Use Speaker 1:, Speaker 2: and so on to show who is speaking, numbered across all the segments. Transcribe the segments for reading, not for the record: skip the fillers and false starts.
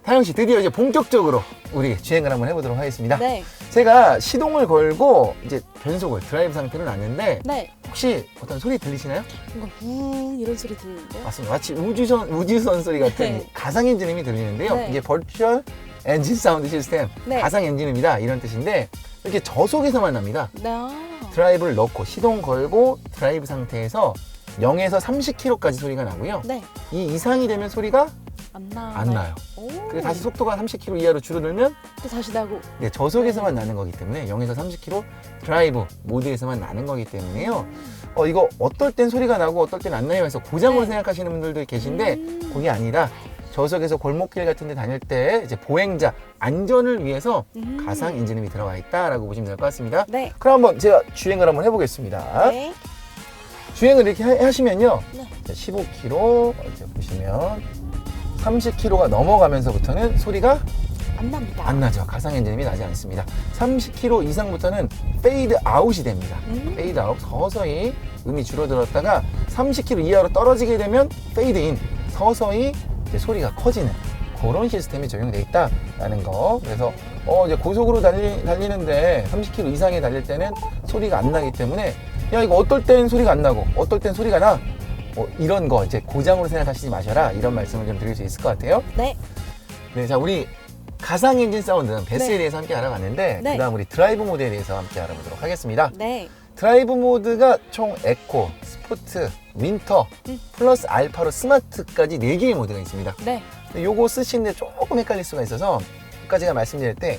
Speaker 1: 다영 씨, 드디어 이제 본격적으로 우리 주행을 한번 해보도록 하겠습니다.
Speaker 2: 네.
Speaker 1: 제가 시동을 걸고 이제 변속을 드라이브 상태로 놨는데
Speaker 2: 네.
Speaker 1: 혹시 어떤 소리 들리시나요?
Speaker 2: 뭔가 웅 이런 소리 들리는데요?
Speaker 1: 맞습니다. 마치 우주선 소리 같은
Speaker 2: 네.
Speaker 1: 가상 엔진음이 들리는데요.
Speaker 2: 네.
Speaker 1: 이게 버추얼 엔진 사운드 시스템,
Speaker 2: 네.
Speaker 1: 가상 엔진음이다 이런 뜻인데 이렇게 저속에서만 납니다.
Speaker 2: 네.
Speaker 1: 드라이브를 넣고 시동 걸고 드라이브 상태에서 0에서 30km까지 소리가 나고요.
Speaker 2: 네.
Speaker 1: 이 이상이 되면 소리가
Speaker 2: 안 나요.
Speaker 1: 안 나요.
Speaker 2: 오.
Speaker 1: 그리고 다시 속도가 30km 이하로 줄어들면
Speaker 2: 또 다시 나고.
Speaker 1: 네, 저속에서만 나는 거기 때문에 0에서 30km 드라이브 모드에서만 나는 거기 때문에요. 이거 어떨 땐 소리가 나고 어떨 땐 안 나요 해서 고장으로
Speaker 2: 네.
Speaker 1: 생각하시는 분들도 계신데 그게 아니라 저속에서 골목길 같은 데 다닐 때 이제 보행자 안전을 위해서 가상 엔진음이 들어가 있다라고 보시면 될 것 같습니다.
Speaker 2: 네.
Speaker 1: 그럼 한번 제가 주행을 한번 해보겠습니다.
Speaker 2: 네.
Speaker 1: 주행을 이렇게 하시면요.
Speaker 2: 네.
Speaker 1: 15km 이제 보시면 30km가 넘어가면서부터는 소리가
Speaker 2: 안 납니다.
Speaker 1: 안 나죠. 가상 엔진음이 나지 않습니다. 30km 이상부터는 페이드 아웃이 됩니다. 페이드 아웃, 서서히 음이 줄어들었다가 30km 이하로 떨어지게 되면 페이드 인, 서서히 이제 소리가 커지는 그런 시스템이 적용되어 있다라는 거. 그래서 이제 고속으로 달리는데 30km 이상에 달릴 때는 소리가 안 나기 때문에 야, 이거 어떨 땐 소리가 안 나고 어떨 땐 소리가 나. 이런 거 이제 고장으로 생각하시지 마셔라, 이런 말씀을 좀 드릴 수 있을 것 같아요.
Speaker 2: 네.
Speaker 1: 네, 자, 우리 가상 엔진 사운드는 베스에
Speaker 2: 네.
Speaker 1: 대해서 함께 알아봤는데
Speaker 2: 네.
Speaker 1: 그다음 우리 드라이브 모드에 대해서 함께 알아보도록 하겠습니다.
Speaker 2: 네.
Speaker 1: 드라이브 모드가 총 에코, 스포트, 윈터, 플러스 알파로 스마트까지 4개의 모드가 있습니다.
Speaker 2: 네.
Speaker 1: 근데 요거 쓰시는데 조금 헷갈릴 수가 있어서 아까 제가 말씀드릴 때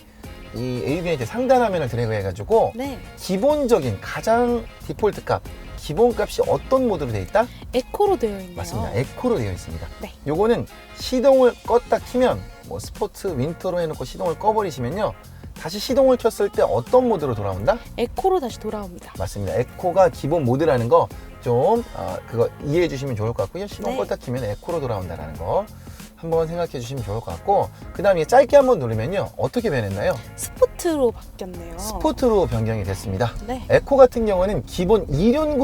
Speaker 1: 이 AB한테 상단 화면을 드래그 해가지고
Speaker 2: 네.
Speaker 1: 기본적인 가장 디폴트 값, 기본 값이 어떤 모드로 되어 있다?
Speaker 2: 에코로 되어 있네요.
Speaker 1: 맞습니다. 에코로 되어 있습니다.
Speaker 2: 네.
Speaker 1: 요거는 시동을 껐다 키면 뭐 스포츠, 윈터로 해놓고 시동을 꺼버리시면요, 다시 시동을 켰을 때 어떤 모드로 돌아온다?
Speaker 2: 에코로 다시 돌아옵니다.
Speaker 1: 맞습니다. 에코가 기본 모드라는 거 좀 그거 이해해 주시면 좋을 것 같고요. 시동
Speaker 2: 네.
Speaker 1: 껐다 키면 에코로 돌아온다는 거 한번 생각해 주시면 좋을 것 같고, 그 다음에 짧게 한번 누르면요, 어떻게 변했나요?
Speaker 2: 스포트로 바뀌었네요.
Speaker 1: 스포트로 변경이 됐습니다.
Speaker 2: 네.
Speaker 1: 에코 같은 경우는 기본 2륜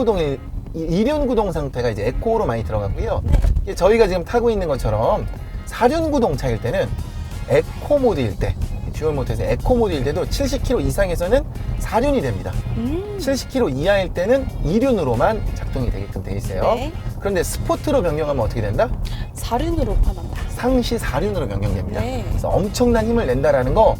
Speaker 1: 구동 상태가 이제 에코로 많이 들어가고요.
Speaker 2: 네.
Speaker 1: 저희가 지금 타고 있는 것처럼 4륜 구동 차일 때는 에코 모드일 때, 듀얼 모드에서 에코 모드일 때도 70km 이상에서는 4륜이 됩니다. 70km 이하일 때는 2륜으로만 작동이 되게끔 돼 있어요.
Speaker 2: 네.
Speaker 1: 그런데 스포트로 변경하면 어떻게 된다?
Speaker 2: 4륜으로 변한다.
Speaker 1: 상시 4륜으로 변경됩니다.
Speaker 2: 네.
Speaker 1: 그래서 엄청난 힘을 낸다라는 거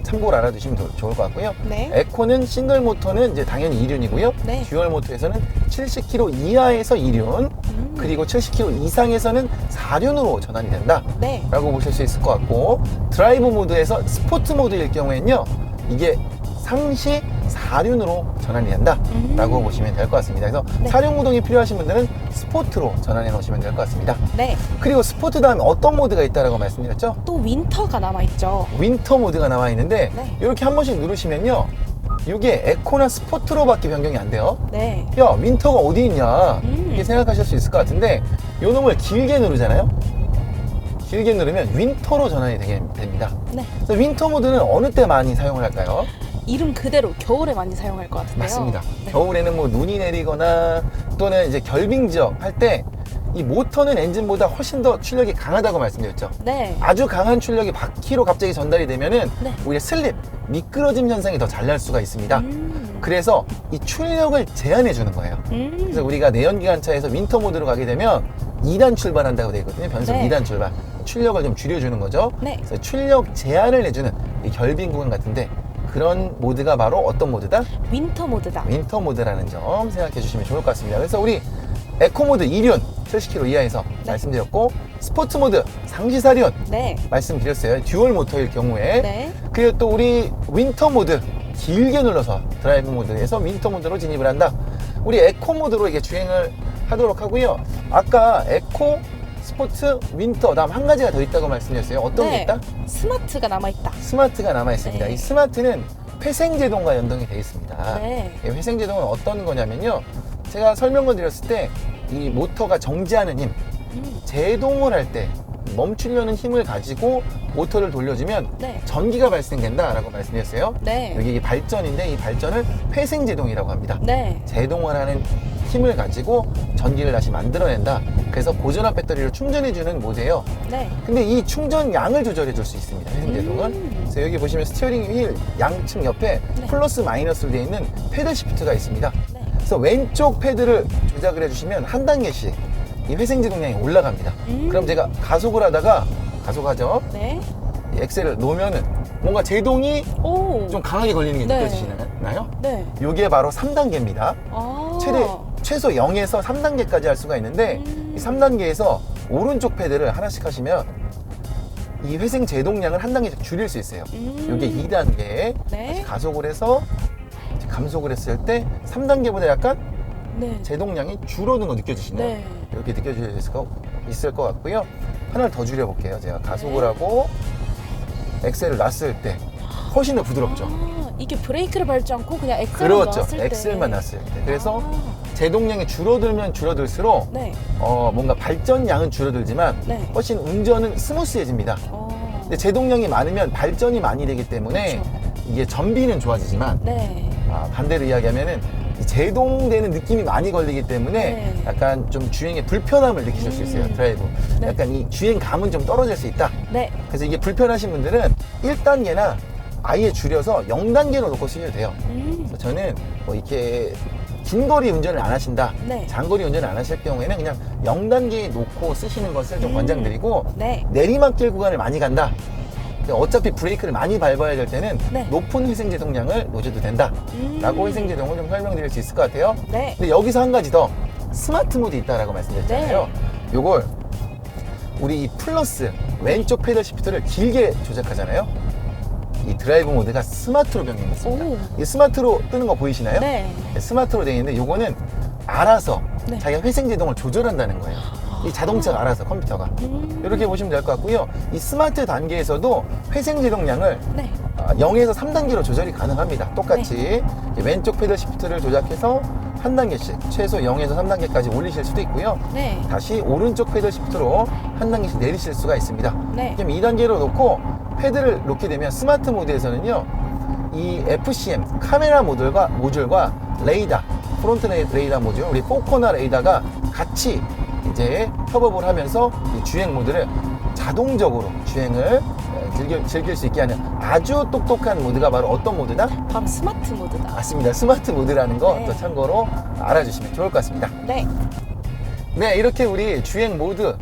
Speaker 1: 참고로 알아두시면 좋을 것 같고요.
Speaker 2: 네.
Speaker 1: 에코는 싱글 모터는 이제 당연히 2륜이고요.
Speaker 2: 네.
Speaker 1: 듀얼 모터에서는 70km 이하에서 2륜, 그리고 70km 이상에서는 4륜으로 전환이 된다.
Speaker 2: 네.
Speaker 1: 라고 보실 수 있을 것 같고, 드라이브 모드에서 스포츠 모드일 경우에는요, 이게 상시 4륜으로 전환이 된다 라고 보시면 될 것 같습니다. 그래서
Speaker 2: 네.
Speaker 1: 4륜 구동이 필요하신 분들은 스포트로 전환해 놓으시면 될 것 같습니다.
Speaker 2: 네.
Speaker 1: 그리고 스포트 다음에 어떤 모드가 있다라고 말씀드렸죠?
Speaker 2: 또 윈터가 남아있죠.
Speaker 1: 윈터 모드가 나와 있는데
Speaker 2: 네.
Speaker 1: 이렇게 한 번씩 누르시면요, 이게 에코나 스포트로밖에 변경이 안 돼요.
Speaker 2: 네.
Speaker 1: 야, 윈터가 어디 있냐 이렇게 생각하실 수 있을 것 같은데, 요 놈을 길게 누르잖아요. 길게 누르면 윈터로 전환이 됩니다.
Speaker 2: 네.
Speaker 1: 그래서 윈터 모드는 어느 때 많이 사용을 할까요?
Speaker 2: 이름 그대로 겨울에 많이 사용할 것 같은데요.
Speaker 1: 맞습니다.
Speaker 2: 네.
Speaker 1: 겨울에는 뭐 눈이 내리거나 또는 이제 결빙 지역 할 때 이 모터는 엔진보다 훨씬 더 출력이 강하다고 말씀드렸죠.
Speaker 2: 네.
Speaker 1: 아주 강한 출력이 바퀴로 갑자기 전달이 되면은
Speaker 2: 네.
Speaker 1: 오히려 슬립, 미끄러짐 현상이 더 잘 날 수가 있습니다. 그래서 이 출력을 제한해 주는 거예요. 그래서 우리가 내연기관차에서 윈터 모드로 가게 되면 2단 출발한다고 되어 있거든요. 변속
Speaker 2: 네.
Speaker 1: 2단 출발. 출력을 좀 줄여주는 거죠.
Speaker 2: 네.
Speaker 1: 그래서 출력 제한을 해주는 이 결빙 구간 같은데, 그런 모드가 바로 어떤 모드다?
Speaker 2: 윈터 모드다.
Speaker 1: 윈터 모드라는 점 생각해 주시면 좋을 것 같습니다. 그래서 우리 에코 모드 2륜 70km 이하에서
Speaker 2: 네.
Speaker 1: 말씀드렸고, 스포츠 모드 상시 4륜
Speaker 2: 네.
Speaker 1: 말씀드렸어요. 듀얼 모터일 경우에.
Speaker 2: 네.
Speaker 1: 그리고 또 우리 윈터 모드 길게 눌러서 드라이브 모드에서 윈터 모드로 진입을 한다. 우리 에코 모드로 이게 주행을 하도록 하고요. 아까 에코, 스포츠, 윈터, 다음 한 가지가 더 있다고 말씀드렸어요. 어떤 게
Speaker 2: 네.
Speaker 1: 있다?
Speaker 2: 스마트가 남아있다.
Speaker 1: 스마트가 남아 있습니다.
Speaker 2: 네.
Speaker 1: 이 스마트는 회생제동과 연동이 되어 있습니다.
Speaker 2: 네.
Speaker 1: 이 회생제동은 어떤 거냐면요, 제가 설명을 드렸을 때 이 모터가 정지하는 힘, 제동을 할 때 멈추려는 힘을 가지고 모터를 돌려주면
Speaker 2: 네.
Speaker 1: 전기가 발생된다라고 말씀드렸어요.
Speaker 2: 네.
Speaker 1: 여기 이 발전인데 이 발전을 회생제동이라고 합니다.
Speaker 2: 네.
Speaker 1: 제동을 하는 힘을 가지고 전기를 다시 만들어낸다. 그래서 보존한 배터리를 충전해주는 모드예요.
Speaker 2: 네.
Speaker 1: 근데 이 충전량을 조절해 줄 수 있습니다. 회생제동은. 그래서 여기 보시면 스티어링 휠 양측 옆에
Speaker 2: 네.
Speaker 1: 플러스 마이너스로 되어 있는 패들 시프트가 있습니다.
Speaker 2: 네.
Speaker 1: 그래서 왼쪽 패드를 조작을 해주시면 한 단계씩 이 회생제동량이 올라갑니다. 그럼 제가 가속을 하다가 가속하죠.
Speaker 2: 네.
Speaker 1: 이 엑셀을 놓으면은 뭔가 제동이
Speaker 2: 오.
Speaker 1: 좀 강하게 걸리는 게
Speaker 2: 네.
Speaker 1: 느껴지시나요?
Speaker 2: 네.
Speaker 1: 이게 바로 3단계입니다.
Speaker 2: 아.
Speaker 1: 최소 0에서 3단계까지 할 수가 있는데 이 3단계에서 오른쪽 패드를 하나씩 하시면 이 회생 제동량을 한 단계씩 줄일 수 있어요. 이게 2단계
Speaker 2: 네.
Speaker 1: 다시 가속을 해서 감속을 했을 때 3단계보다 약간
Speaker 2: 네.
Speaker 1: 제동량이 줄어든 거 느껴지시나요?
Speaker 2: 네.
Speaker 1: 이렇게 있을 것 같고요. 하나를 더 줄여볼게요. 제가 가속을
Speaker 2: 네.
Speaker 1: 하고 엑셀을 놨을 때 훨씬 더 부드럽죠.
Speaker 2: 아, 이게 브레이크를 밟지 않고 그냥 엑셀만
Speaker 1: 그렇죠.
Speaker 2: 놨을 때.
Speaker 1: 엑셀만 놨을 때. 그래서
Speaker 2: 아.
Speaker 1: 제동량이 줄어들면 줄어들수록
Speaker 2: 네.
Speaker 1: 뭔가 발전량은 줄어들지만
Speaker 2: 네.
Speaker 1: 훨씬 운전은 스무스해집니다. 근데 제동량이 많으면 발전이 많이 되기 때문에
Speaker 2: 그렇죠.
Speaker 1: 이게 전비는 좋아지지만
Speaker 2: 네.
Speaker 1: 반대로 이야기하면은 이 제동되는 느낌이 많이 걸리기 때문에
Speaker 2: 네.
Speaker 1: 약간 좀 주행에 불편함을 느끼실 수 있어요. 드라이브.
Speaker 2: 네.
Speaker 1: 약간 이 주행감은 좀 떨어질 수 있다.
Speaker 2: 네.
Speaker 1: 그래서 이게 불편하신 분들은 1단계나 아예 줄여서 0단계로 놓고 쓰셔도 돼요. 그래서 저는 뭐 이렇게 긴 거리 운전을 안 하신다.
Speaker 2: 네.
Speaker 1: 장거리 운전을 안 하실 경우에는 그냥 0단계에 놓고 쓰시는 것을 좀 권장드리고
Speaker 2: 네.
Speaker 1: 내리막길 구간을 많이 간다. 어차피 브레이크를 많이 밟아야 될 때는
Speaker 2: 네.
Speaker 1: 높은 회생제동량을 놓으셔도 된다. 라고 회생제동을 좀 설명드릴 수 있을 것 같아요.
Speaker 2: 네.
Speaker 1: 근데 여기서 한 가지 더 스마트 모드 있다라고 말씀드렸잖아요. 요걸 우리 이 플러스 왼쪽 패들 시프트를 길게 조작하잖아요. 이 드라이브 모드가 스마트로 변경됐습니다.
Speaker 2: 오.
Speaker 1: 이 스마트로 뜨는 거 보이시나요?
Speaker 2: 네.
Speaker 1: 스마트로 되어 있는데 요거는 알아서
Speaker 2: 네.
Speaker 1: 자기가 회생제동을 조절한다는 거예요. 이 자동차가 알아서 컴퓨터가. 이렇게 보시면 될 것 같고요. 이 스마트 단계에서도 회생제동량을
Speaker 2: 네.
Speaker 1: 0에서 3단계로 조절이 가능합니다. 똑같이 왼쪽 패들 시프트를 조작해서 한 단계씩 최소 0에서 3단계까지 올리실 수도 있고요.
Speaker 2: 네.
Speaker 1: 다시 오른쪽 패들 시프트로 한 단계씩 내리실 수가 있습니다.
Speaker 2: 네.
Speaker 1: 그럼 2단계로 놓고 패드를 놓게 되면 스마트 모드에서는요, 이 FCM 카메라 모듈과 레이더, 프론트 레이더 모듈, 우리 포코나 레이더가 같이 이제 협업을 하면서 이 주행 모드를 자동적으로 주행을 즐길 수 있게 하는 아주 똑똑한 모드가 바로 어떤 모드다?
Speaker 2: 바로 스마트 모드다.
Speaker 1: 맞습니다. 스마트 모드라는 거 또
Speaker 2: 네.
Speaker 1: 참고로 알아주시면 좋을 것 같습니다.
Speaker 2: 네.
Speaker 1: 네, 이렇게 우리 주행 모드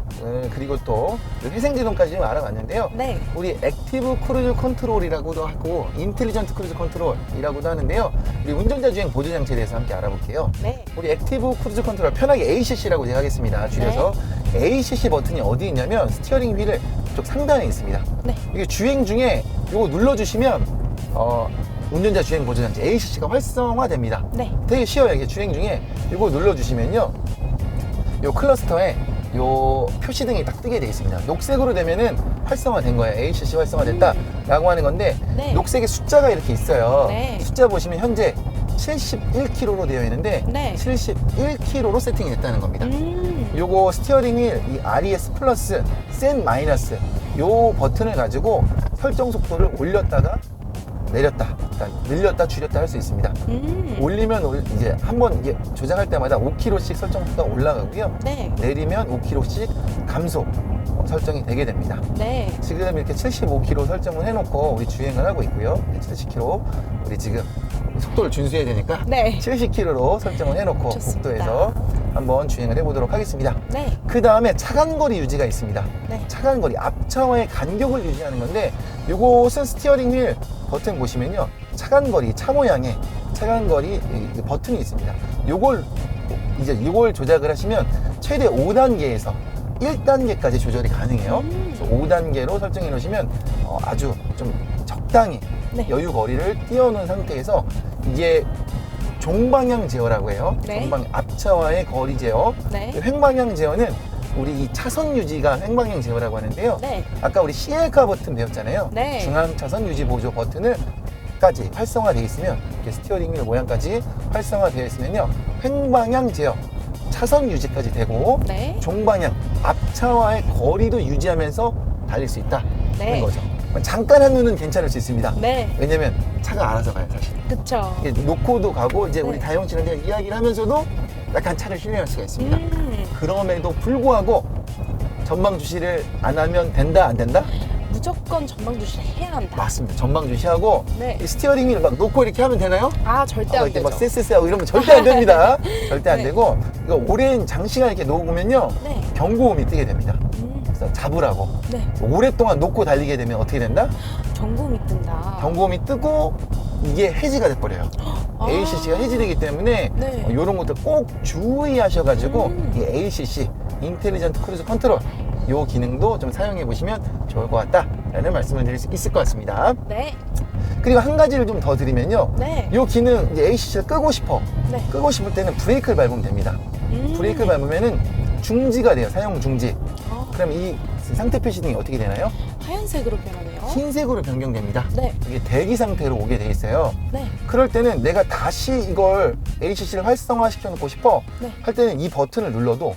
Speaker 1: 그리고 또 회생제동까지 좀 알아봤는데요.
Speaker 2: 네.
Speaker 1: 우리 액티브 크루즈 컨트롤이라고도 하고 인텔리전트 크루즈 컨트롤이라고도 하는데요. 우리 운전자 주행 보조 장치에 대해서 함께 알아볼게요.
Speaker 2: 네.
Speaker 1: 우리 액티브 크루즈 컨트롤 편하게 ACC라고 제가 하겠습니다. 줄여서 ACC 버튼이 어디 있냐면 스티어링 휠의 쪽 상단에 있습니다.
Speaker 2: 네.
Speaker 1: 이게 주행 중에 이거 눌러주시면 운전자 주행 보조 장치 ACC가 활성화됩니다.
Speaker 2: 네.
Speaker 1: 되게 쉬워요. 이게 주행 중에 이거 눌러주시면요, 요 클러스터에 요 표시등이 딱 뜨게 되어 있습니다. 녹색으로 되면은 활성화된 거예요. ACC 활성화됐다 라고 하는 건데,
Speaker 2: 네.
Speaker 1: 녹색에 숫자가 이렇게 있어요.
Speaker 2: 네.
Speaker 1: 숫자 보시면 현재 71km로 되어 있는데
Speaker 2: 네.
Speaker 1: 71km로 세팅이 됐다는 겁니다. 요거 스티어링 휠 이 RES 플러스 센 마이너스 요 버튼을 가지고 설정 속도를 올렸다가 내렸다, 그러니까 늘렸다 줄였다 할 수 있습니다. 올리면 이제 한번 이게 조작할 때마다 5km씩 설정 속도가 올라가고요.
Speaker 2: 네.
Speaker 1: 내리면 5km씩 감소 설정이 되게 됩니다.
Speaker 2: 네.
Speaker 1: 지금 이렇게 75km 설정을 해놓고 우리 주행을 하고 있고요. 70km 우리 지금 속도를 준수해야 되니까
Speaker 2: 네.
Speaker 1: 70km로 설정을 해놓고
Speaker 2: 좋습니다.
Speaker 1: 국도에서 한번 주행을 해보도록 하겠습니다.
Speaker 2: 네.
Speaker 1: 그 다음에 차간거리 유지가 있습니다.
Speaker 2: 네.
Speaker 1: 차간거리, 앞차와의 간격을 유지하는 건데, 요것은 스티어링 휠 버튼 보시면요, 차간거리, 차 모양의 차간거리 버튼이 있습니다. 이걸 조작을 하시면 최대 5단계에서 1단계까지 조절이 가능해요. 그래서 5단계로 설정해 놓으시면 아주 좀 적당히
Speaker 2: 네.
Speaker 1: 여유 거리를 띄워놓은 상태에서 이게 종방향 제어라고 해요.
Speaker 2: 네.
Speaker 1: 앞차와의 거리 제어.
Speaker 2: 네.
Speaker 1: 횡방향 제어는 우리 이 차선 유지가 횡방향 제어라고 하는데요.
Speaker 2: 네.
Speaker 1: 아까 우리 CL카 버튼 배웠잖아요.
Speaker 2: 네.
Speaker 1: 중앙 차선 유지 보조 버튼을까지 활성화되어 있으면, 이렇게 스티어링 휠 모양까지 활성화되어 있으면요, 횡방향 제어, 차선 유지까지 되고
Speaker 2: 네.
Speaker 1: 종방향 앞차와의 거리도 유지하면서 달릴 수 있다는
Speaker 2: 네.
Speaker 1: 거죠. 잠깐 한눈은 괜찮을 수 있습니다.
Speaker 2: 네.
Speaker 1: 왜냐면 차가 알아서 가요, 사실.
Speaker 2: 그쵸.
Speaker 1: 이게 놓고도 가고 이제
Speaker 2: 네.
Speaker 1: 우리 다영 씨랑 제가 이야기를 하면서도 약간 차를 신뢰할 수가 있습니다. 그럼에도 불구하고 전방 주시를 안 하면 된다, 안 된다?
Speaker 2: 무조건 전방 주시를 해야 한다.
Speaker 1: 맞습니다. 전방 주시하고
Speaker 2: 네.
Speaker 1: 이 스티어링 휠을 막 놓고 이렇게 하면 되나요?
Speaker 2: 아, 절대 안
Speaker 1: 이렇게
Speaker 2: 되죠.
Speaker 1: 막 쎄쎄쎄하고 이러면 절대 안 됩니다. 절대 안
Speaker 2: 네.
Speaker 1: 되고 이거 오랜 장시간 이렇게 놓으면요
Speaker 2: 네.
Speaker 1: 경고음이 뜨게 됩니다. 그래서 잡으라고.
Speaker 2: 네.
Speaker 1: 오랫동안 놓고 달리게 되면 어떻게 된다?
Speaker 2: 경고음이 뜬다.
Speaker 1: 경고음이 뜨고 이게 해지가 돼버려요.
Speaker 2: 아.
Speaker 1: ACC가 해지되기 때문에
Speaker 2: 네.
Speaker 1: 이런 것들 꼭 주의하셔가지고 이 ACC 인텔리전트 크루즈 컨트롤 요 기능도 좀 사용해 보시면 좋을 것 같다라는 말씀을 드릴 수 있을 것 같습니다.
Speaker 2: 네.
Speaker 1: 그리고 한 가지를 좀 더 드리면요.
Speaker 2: 네.
Speaker 1: 요 기능 이제 ACC를 끄고 싶어.
Speaker 2: 네.
Speaker 1: 끄고 싶을 때는 브레이크를 밟으면 됩니다. 브레이크를 밟으면은 중지가 돼요. 사용 중지. 그럼 이 상태 표시등이 어떻게 되나요?
Speaker 2: 하얀색으로 변하네요.
Speaker 1: 흰색으로 변경됩니다.
Speaker 2: 네.
Speaker 1: 이게 대기 상태로 오게 돼 있어요.
Speaker 2: 네.
Speaker 1: 그럴 때는 내가 다시 이걸 ACC를 활성화 시켜놓고 싶어
Speaker 2: 네.
Speaker 1: 할 때는 이 버튼을 눌러도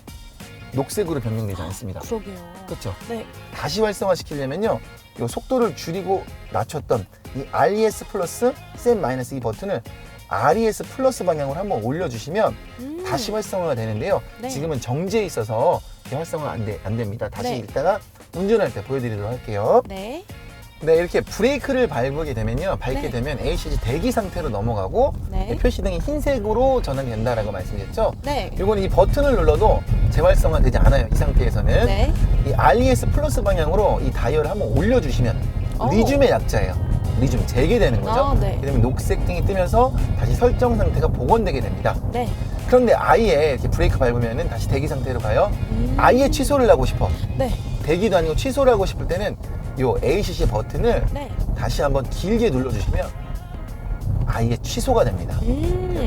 Speaker 1: 녹색으로 변경되지 않습니다.
Speaker 2: 그러게요.
Speaker 1: 그렇죠?
Speaker 2: 네.
Speaker 1: 다시 활성화 시키려면요, 이 속도를 줄이고 낮췄던 이 RES 플러스, 셋 마이너스 이 버튼을 RES 플러스 방향으로 한번 올려주시면 다시 활성화가 되는데요.
Speaker 2: 네.
Speaker 1: 지금은 정지해 있어서 활성화가 안 됩니다. 다시
Speaker 2: 네.
Speaker 1: 이따가 운전할 때 보여드리도록 할게요.
Speaker 2: 네.
Speaker 1: 네, 이렇게 브레이크를 밟게 되면요, 밟게
Speaker 2: 네.
Speaker 1: 되면 ACC 대기 상태로 넘어가고
Speaker 2: 네.
Speaker 1: 표시등이 흰색으로 전환된다라고 말씀드렸죠.
Speaker 2: 네.
Speaker 1: 이건 이 버튼을 눌러도 재활성화되지 않아요. 이 상태에서는.
Speaker 2: 네.
Speaker 1: 이 RES 플러스 방향으로 이 다이얼을 한번 올려주시면 리튬의 약자예요. 리튬 재개되는 거죠.
Speaker 2: 아, 네.
Speaker 1: 그다음에 녹색 등이 뜨면서 다시 설정 상태가 복원되게 됩니다.
Speaker 2: 네.
Speaker 1: 그런데 아예 이렇게 브레이크 밟으면은 다시 대기 상태로 가요. 아예 취소를 하고 싶어.
Speaker 2: 네.
Speaker 1: 대기도 아니고 취소를 하고 싶을 때는 요 ACC 버튼을
Speaker 2: 네.
Speaker 1: 다시 한번 길게 눌러주시면 아예 취소가 됩니다.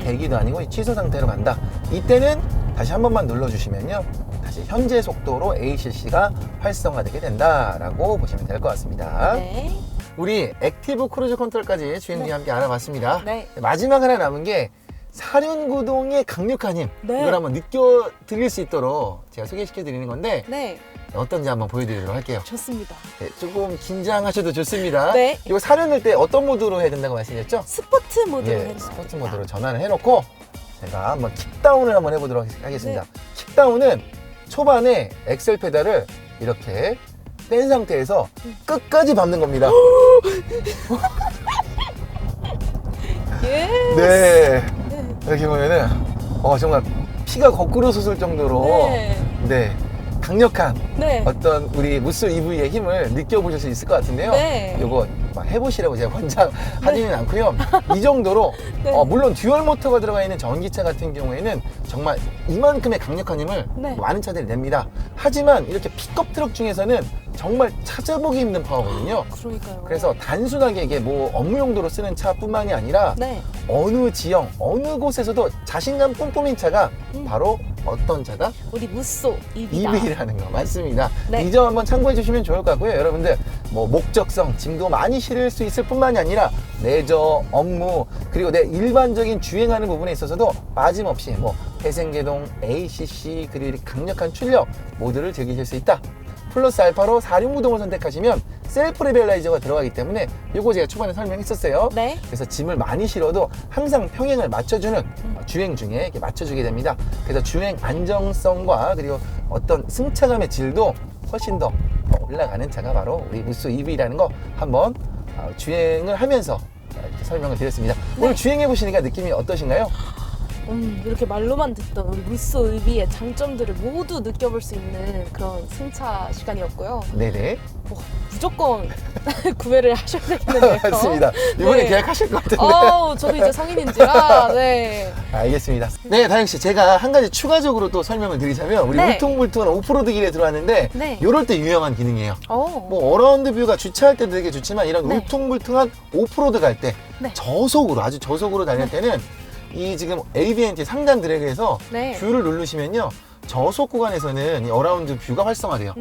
Speaker 1: 대기도 아니고 이 취소 상태로 간다. 이때는 다시 한 번만 눌러주시면요, 다시 현재 속도로 ACC가 활성화되게 된다라고 보시면 될 것 같습니다.
Speaker 2: 네.
Speaker 1: 우리 액티브 크루즈 컨트롤까지 주행과 함께 알아봤습니다.
Speaker 2: 네.
Speaker 1: 마지막 하나 남은 게 사륜구동의 강력한 힘,
Speaker 2: 네.
Speaker 1: 이걸 한번 느껴 드릴 수 있도록 제가 소개시켜 드리는 건데
Speaker 2: 네.
Speaker 1: 어떤지 한번 보여드리도록 할게요.
Speaker 2: 좋습니다.
Speaker 1: 네, 조금 긴장하셔도 좋습니다.
Speaker 2: 네.
Speaker 1: 이거 사륜을 때 어떤 모드로 해야 된다고 말씀드렸죠?
Speaker 2: 스포츠 모드로
Speaker 1: 예,
Speaker 2: 해주세요.
Speaker 1: 스포츠 모드로 전환을 해놓고 제가 한번 킥다운을 한번 해보도록 하겠습니다.
Speaker 2: 네.
Speaker 1: 킥다운은 초반에 엑셀 페달을 이렇게 뗀 상태에서 끝까지 밟는 겁니다.
Speaker 2: 예.
Speaker 1: 네,
Speaker 2: 네.
Speaker 1: 이렇게 보면은 정말 피가 거꾸로 솟을 정도로
Speaker 2: 네.
Speaker 1: 네, 강력한
Speaker 2: 네.
Speaker 1: 어떤 우리 무쏘 EV의 힘을 느껴보실 수 있을 것 같은데요.
Speaker 2: 네.
Speaker 1: 요거 막 해보시라고 제가 권장하지는 않고요. 이 정도로
Speaker 2: 네.
Speaker 1: 물론 듀얼 모터가 들어가 있는 전기차 같은 경우에는 정말 이만큼의 강력한 힘을
Speaker 2: 네.
Speaker 1: 많은 차들이 냅니다. 하지만 이렇게 픽업 트럭 중에서는 정말 찾아보기 힘든 파워거든요.
Speaker 2: 그러니까요.
Speaker 1: 그래서 단순하게 이게 뭐 업무 용도로 쓰는 차뿐만이 아니라
Speaker 2: 네.
Speaker 1: 어느 지형, 어느 곳에서도 자신감 뿜뿜인 차가 바로 어떤 차다?
Speaker 2: 우리 무쏘 EV다.
Speaker 1: EV라는 거 맞습니다.
Speaker 2: 네.
Speaker 1: 이 점 한번 참고해 주시면 좋을 것 같고요. 여러분들 뭐 목적성, 짐도 많이 실을 수 있을 뿐만이 아니라 레저, 업무, 그리고 내 일반적인 주행하는 부분에 있어서도 빠짐없이 뭐 회생계동, ACC, 그리고 이렇게 강력한 출력 모두를 즐기실 수 있다. 플러스 알파로 4륜구동을 선택하시면 셀프 레벨라이저가 들어가기 때문에 요거 제가 초반에 설명했었어요.
Speaker 2: 네.
Speaker 1: 그래서 짐을 많이 실어도 항상 평행을 맞춰주는 주행 중에 이렇게 맞춰주게 됩니다. 그래서 주행 안정성과 그리고 어떤 승차감의 질도 훨씬 더 올라가는 차가 바로 우리 무쏘 EV라는 거 한번 주행을 하면서 이렇게 설명을 드렸습니다.
Speaker 2: 네.
Speaker 1: 오늘 주행해 보시니까 느낌이 어떠신가요?
Speaker 2: 이렇게 말로만 듣던 우리 무쏘 EV의 장점들을 모두 느껴볼 수 있는 그런 승차 시간이었고요.
Speaker 1: 네네.
Speaker 2: 무조건 구매를 하셔야 되겠네요.
Speaker 1: 맞습니다. 이번에
Speaker 2: 네.
Speaker 1: 계약하실 것 같은데.
Speaker 2: 저도 이제 성인인지라. 네.
Speaker 1: 알겠습니다. 네, 다영씨, 제가 한 가지 추가적으로 또 설명을 드리자면 우리
Speaker 2: 네.
Speaker 1: 울퉁불퉁한 오프로드 길에 들어왔는데
Speaker 2: 네.
Speaker 1: 이럴 때 유용한 기능이에요.
Speaker 2: 어.
Speaker 1: 뭐 어라운드 뷰가 주차할 때도 되게 좋지만 이런
Speaker 2: 네.
Speaker 1: 울퉁불퉁한 오프로드 갈 때
Speaker 2: 네.
Speaker 1: 저속으로 아주 저속으로 다닐 때는 이 지금 ABNT 상단 드래그에서
Speaker 2: 네.
Speaker 1: 뷰를 누르시면요, 저속 구간에서는 이 어라운드 뷰가 활성화돼요.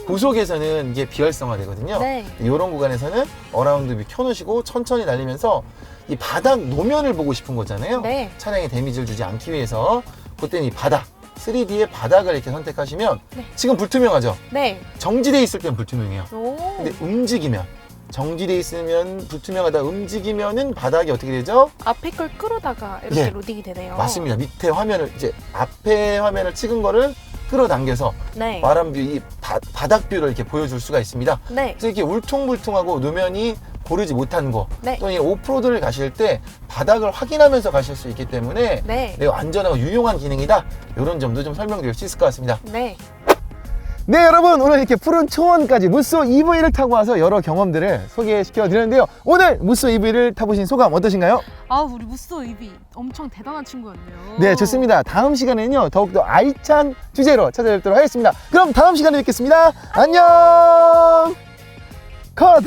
Speaker 1: 고속에서는 이게 비활성화되거든요.
Speaker 2: 네.
Speaker 1: 이런 구간에서는 어라운드 뷰 켜놓으시고 천천히 달리면서 이 바닥 노면을 보고 싶은 거잖아요.
Speaker 2: 네.
Speaker 1: 차량에 데미지를 주지 않기 위해서 그때는 이 바닥 3D의 바닥을 이렇게 선택하시면
Speaker 2: 네.
Speaker 1: 지금 불투명하죠?
Speaker 2: 네.
Speaker 1: 정지돼 있을 땐 불투명해요.
Speaker 2: 오.
Speaker 1: 근데 움직이면 정지돼 있으면 불투명하다. 움직이면은 바닥이 어떻게 되죠?
Speaker 2: 앞에 걸 끌어다가 이렇게
Speaker 1: 예.
Speaker 2: 로딩이 되네요.
Speaker 1: 맞습니다. 밑에 화면을 이제 앞에 화면을 찍은 거를 끌어당겨서
Speaker 2: 네.
Speaker 1: 바람 뷰, 이 바닥 뷰를 이렇게 보여줄 수가 있습니다.
Speaker 2: 네.
Speaker 1: 그래서 이렇게 울퉁불퉁하고 노면이 고르지 못한 곳,
Speaker 2: 네.
Speaker 1: 또는 이 오프로드를 가실 때 바닥을 확인하면서 가실 수 있기 때문에
Speaker 2: 네.
Speaker 1: 매우 안전하고 유용한 기능이다. 이런 점도 좀 설명드릴 수 있을 것 같습니다.
Speaker 2: 네.
Speaker 1: 네, 여러분, 오늘 이렇게 푸른 초원까지 무쏘 EV를 타고 와서 여러 경험들을 소개시켜 드렸는데요. 오늘 무쏘 EV를 타보신 소감 어떠신가요?
Speaker 2: 아, 우리 무쏘 의비 엄청 대단한 친구였네요.
Speaker 1: 네, 좋습니다. 다음 시간에는요, 더욱더 알찬 주제로 찾아뵙도록 하겠습니다. 그럼 다음 시간에 뵙겠습니다. 안녕! 컷!